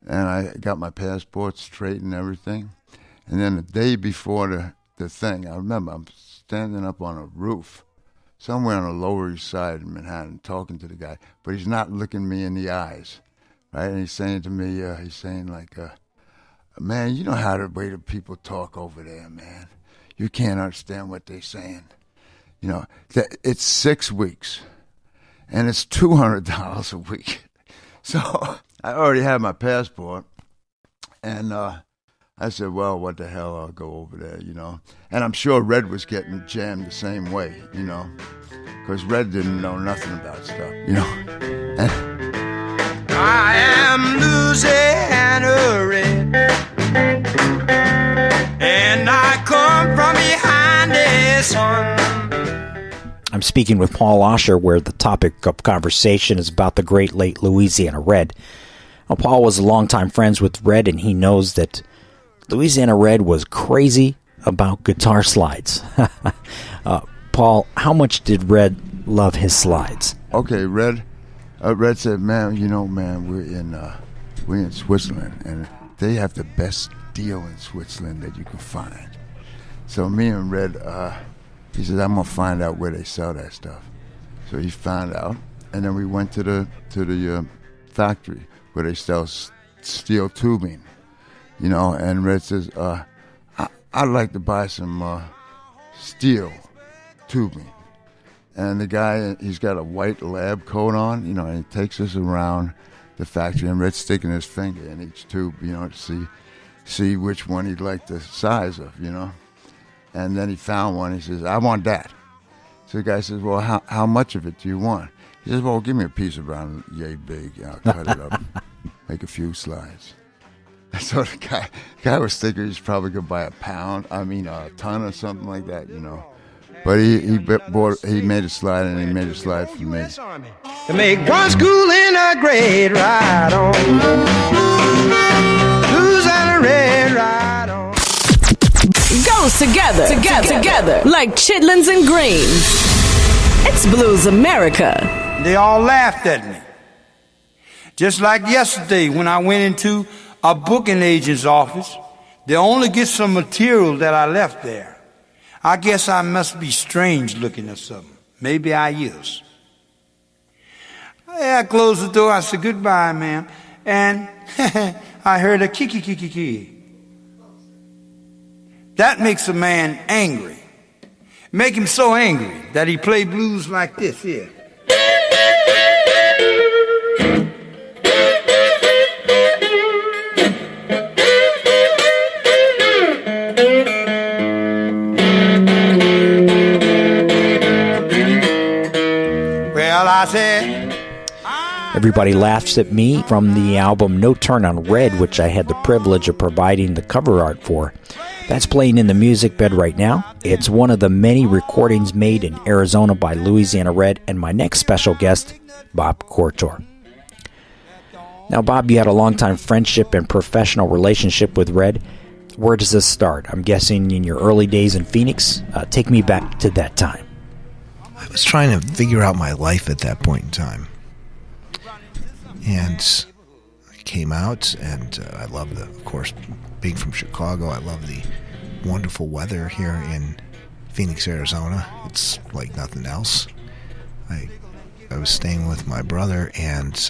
and I got my passport straight and everything. And then the day before the thing, I remember I'm standing up on a roof somewhere on the Lower East Side of Manhattan talking to the guy, but he's not looking me in the eyes, right? And he's saying to me, man, you know how the way the people talk over there, man. You can't understand what they're saying. You know, it's 6 weeks, and it's $200 a week. So I already had my passport, and I said, well, what the hell, I'll go over there, you know. And I'm sure Red was getting jammed the same way, you know, because Red didn't know nothing about stuff, you know. I am Louisiana Red, and I come from behind the sun. I'm speaking with Paul Osher, where the topic of conversation is about the great late Louisiana Red. Well, Paul was longtime friends with Red, and he knows that Louisiana Red was crazy about guitar slides. Paul, how much did Red love his slides? Okay, Red said, man, you know, man, we're in Switzerland, and they have the best deal in Switzerland that you can find. So me and Red, he said, I'm gonna find out where they sell that stuff. So he found out, and then we went to the factory where they sell steel tubing. You know, and Red says, I'd like to buy some steel tubing. And the guy, he's got a white lab coat on, you know, and he takes us around the factory, and Red's sticking his finger in each tube, you know, to see which one he'd like the size of, you know. And then he found one. He says, I want that. So the guy says, well, how much of it do you want? He says, well, give me a piece around yay big. I'll cut it up, make a few slides. So the guy was thinking he's probably going to buy a ton or something like that, you know. But he made a slide, and he made a slide for me. To make one school in a grade, ride on. Louisiana Red, ride on. Goes together, like chitlins and greens. It's Blues America. They all laughed at me. Just like yesterday when I went into a booking agent's office, they only get some material that I left there. I guess I must be strange looking or something. Maybe I is. I closed the door. I said, goodbye, ma'am. And I heard a kiki. That makes a man angry. Make him so angry that he play blues like this here. Everybody Laughs at Me from the album No Turn on Red, which I had the privilege of providing the cover art for. That's playing in the music bed right now. It's one of the many recordings made in Arizona by Louisiana Red and my next special guest, Bob Cortor. Now, Bob, you had a long-time friendship and professional relationship with Red. Where does this start? I'm guessing in your early days in Phoenix. Take me back to that time. I was trying to figure out my life at that point in time. And I came out, and I love of course, being from Chicago, I love the wonderful weather here in Phoenix, Arizona. It's like nothing else. I was staying with my brother, and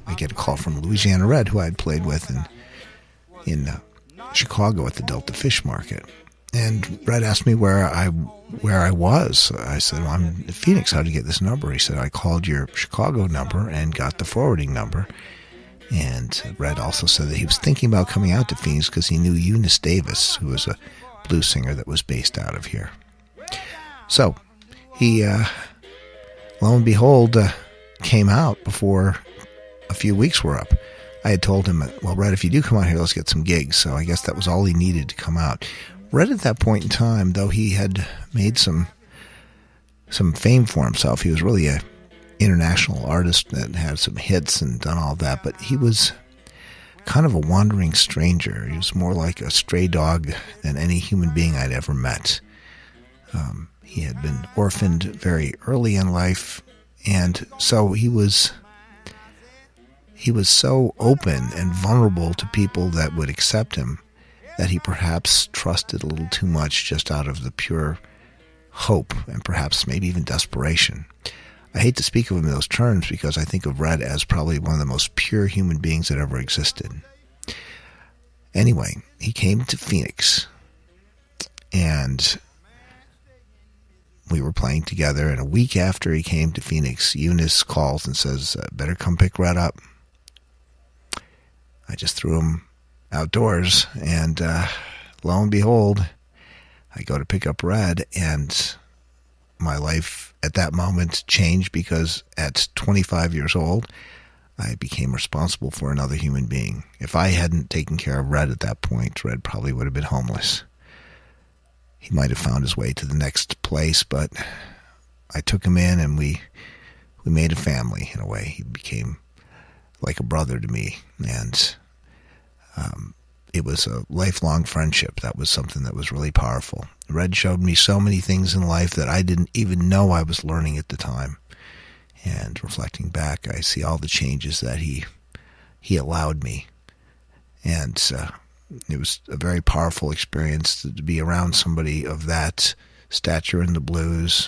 I get a call from Louisiana Red, who I'd played with in Chicago at the Delta Fish Market. And Red asked me where I was. I said, well, I'm in Phoenix. How'd you get this number? He said, I called your Chicago number and got the forwarding number. And Red also said that he was thinking about coming out to Phoenix because he knew Eunice Davis, who was a blues singer that was based out of here. So he, lo and behold, came out before a few weeks were up. I had told him, well, Red, if you do come out here, let's get some gigs. So I guess that was all he needed to come out. Red at that point in time, though he had made some fame for himself, he was really an international artist that had some hits and done all that, but he was kind of a wandering stranger. He was more like a stray dog than any human being I'd ever met. He had been orphaned very early in life, and so he was he was so open and vulnerable to people that would accept him that he perhaps trusted a little too much just out of the pure hope and perhaps maybe even desperation. I hate to speak of him in those terms because I think of Red as probably one of the most pure human beings that ever existed. Anyway, he came to Phoenix, and we were playing together, and a week after he came to Phoenix, Eunice calls and says, better come pick Red up. I just threw him outdoors, and lo and behold, I go to pick up Red, and my life at that moment changed because at 25 years old, I became responsible for another human being. If I hadn't taken care of Red at that point, Red probably would have been homeless. He might have found his way to the next place, but I took him in, and we made a family in a way. He became like a brother to me, and it was a lifelong friendship. That was something that was really powerful. Red showed me so many things in life that I didn't even know I was learning at the time. And reflecting back, I see all the changes that he allowed me. And it was a very powerful experience to be around somebody of that stature in the blues,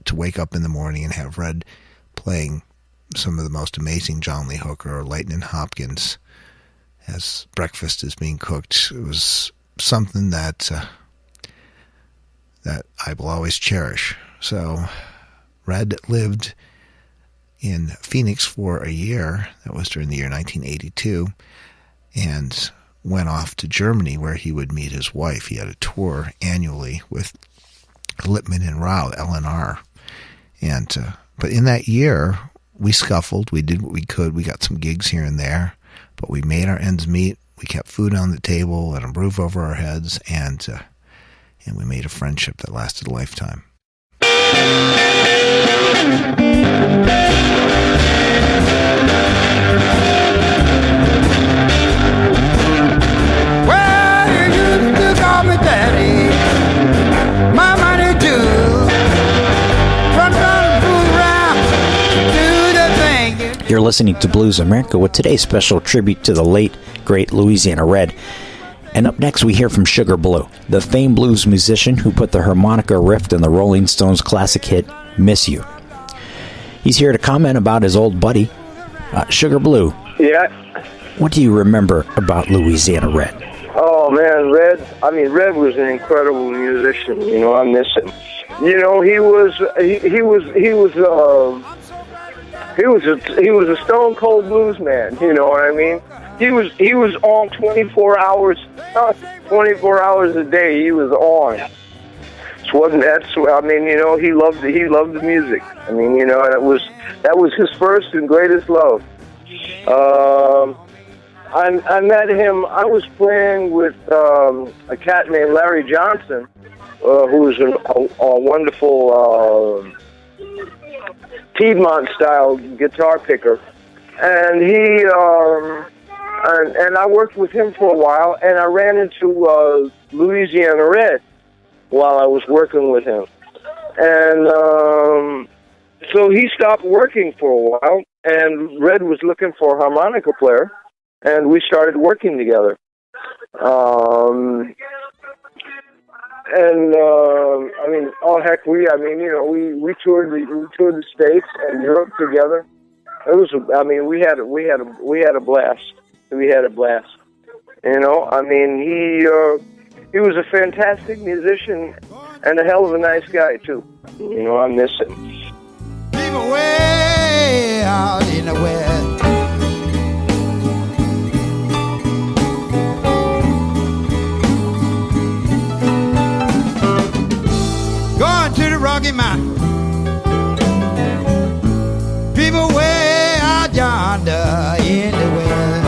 to wake up in the morning and have Red playing some of the most amazing John Lee Hooker or Lightnin' Hopkins as breakfast is being cooked. It was something that I will always cherish. So Red lived in Phoenix for a year. That was during the year 1982, and went off to Germany where he would meet his wife. He had a tour annually with Lippmann and Rau, LNR. And but in that year, we scuffled. We did what we could. We got some gigs here and there, but we made our ends meet. We kept food on the table and a roof over our heads, and we made a friendship that lasted a lifetime. Well, you used to call me daddy, my money too. Run around, do the thing. You're listening to Blues America with today's special tribute to the late, great Louisiana Red. And up next, we hear from Sugar Blue, the famed blues musician who put the harmonica riff in the Rolling Stones' classic hit, Miss You. He's here to comment about his old buddy, Sugar Blue. Yeah. What do you remember about Louisiana Red? Oh man, Red was an incredible musician. You know, I miss him. You know, he was a stone cold blues man. You know what I mean? He was on 24 hours a day. He was on. He loved the music. I mean, you know, that was his first and greatest love. I met him. I was playing with a cat named Larry Johnson, who was a wonderful Piedmont-style guitar picker, and he and I worked with him for a while, and I ran into Louisiana Red while I was working with him, and so he stopped working for a while, and Red was looking for a harmonica player, and we started working together. We toured the States and Europe together. It was, we had a blast. We had a blast. You know, I mean, he was a fantastic musician and a hell of a nice guy too. You know, I miss him. People way out in the West. Going to the Rocky Mountain. People way out yonder in the West.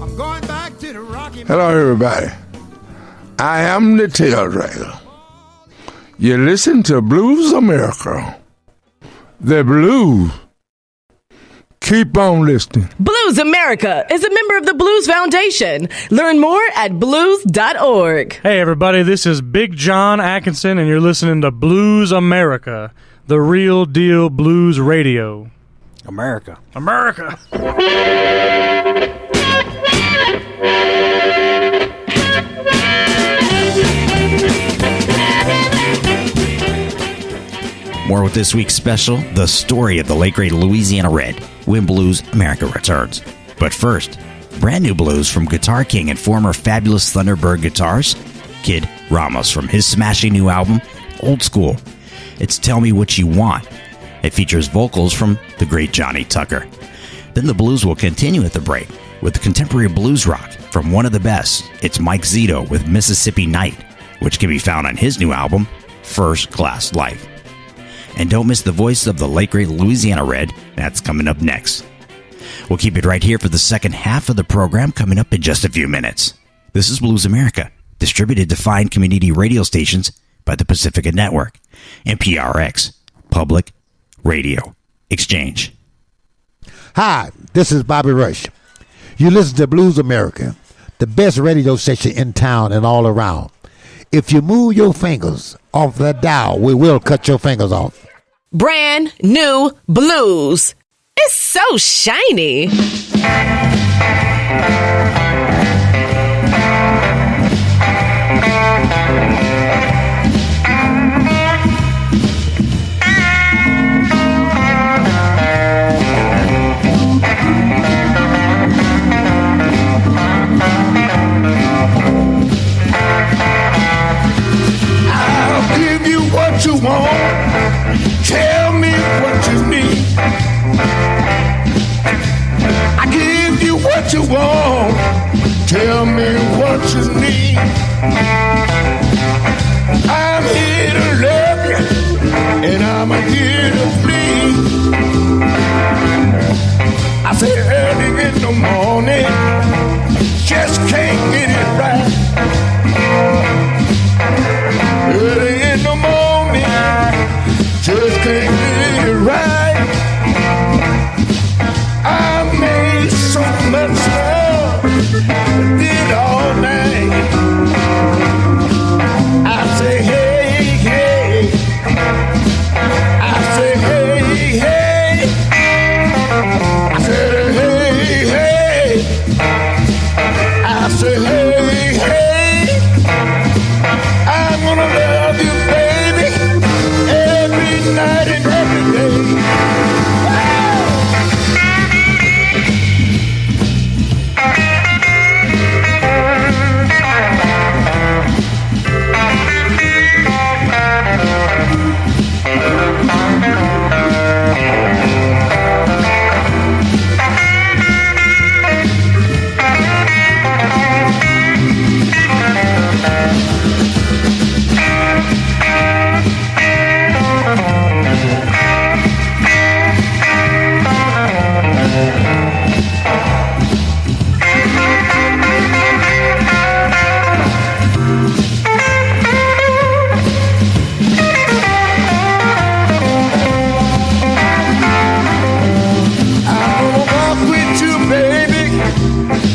I'm going back to the Rocky Mountain. Hello, everybody. I am the Tail Dragger. You listen to Blues America. The blues Keep on listening. Blues America is a member of the Blues Foundation. Learn more at blues.org. Hey, everybody, this is Big John Atkinson, and you're listening to Blues America, the real deal blues radio. America. America. More with this week's special, the story of the late great Louisiana Red, when Blues America returns. But first, brand new blues from Guitar King and former Fabulous Thunderbird guitars, Kid Ramos, from his smashing new album, Old School. It's Tell Me What You Want. It features vocals from the great Johnny Tucker. Then the blues will continue at the break with the contemporary blues rock from one of the best. It's Mike Zito with Mississippi Night, which can be found on his new album, First Class Life. And don't miss the voice of the late great Louisiana Red. That's coming up next. We'll keep it right here for the second half of the program, coming up in just a few minutes. This is Blues America, distributed to fine community radio stations by the Pacifica Network and PRX, Public Radio Exchange. Hi, this is Bobby Rush. You listen to Blues America, the best radio station in town and all around. If you move your fingers off the dial, we will cut your fingers off. Brand new blues. It's so shiny. I'll give you what you want. Tell me what you need. I give you what you want. Tell me what you need. I'm here to love you, and I'm here to please. I say early in the morning, just can't get it right. Early in the morning, just can't get it right. I made so much love, did all night. I say hey, hey. I say hey, hey. I said hey, hey. I say hey, hey. I'm gonna love you, baby, every night and every day.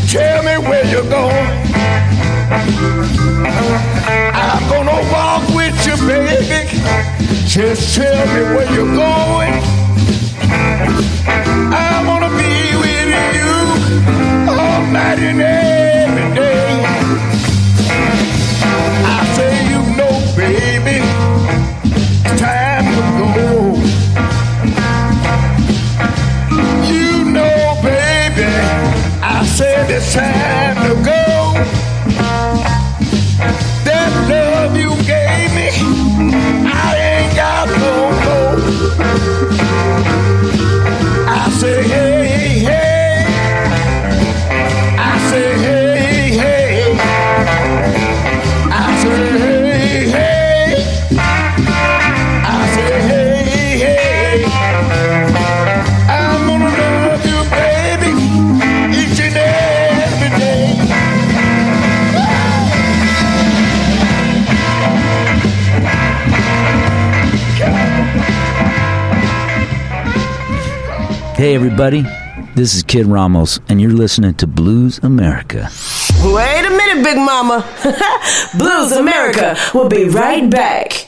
Tell me where you're going. I'm gonna walk with you, baby. Just tell me where you're going. I wanna be with you all night and every day. I say you know, baby, it's time to go. You know, baby, I said it's time to go. That love you gave me, I ain't got no more. I say hey, hey. I say hey, hey. I say hey, hey. I say hey, hey. I'm gonna love you, baby, each and every day. Hey everybody, This is Kid Ramos, and you're listening to Blues America. Wait a minute, Big Mama. Blues America will be right back.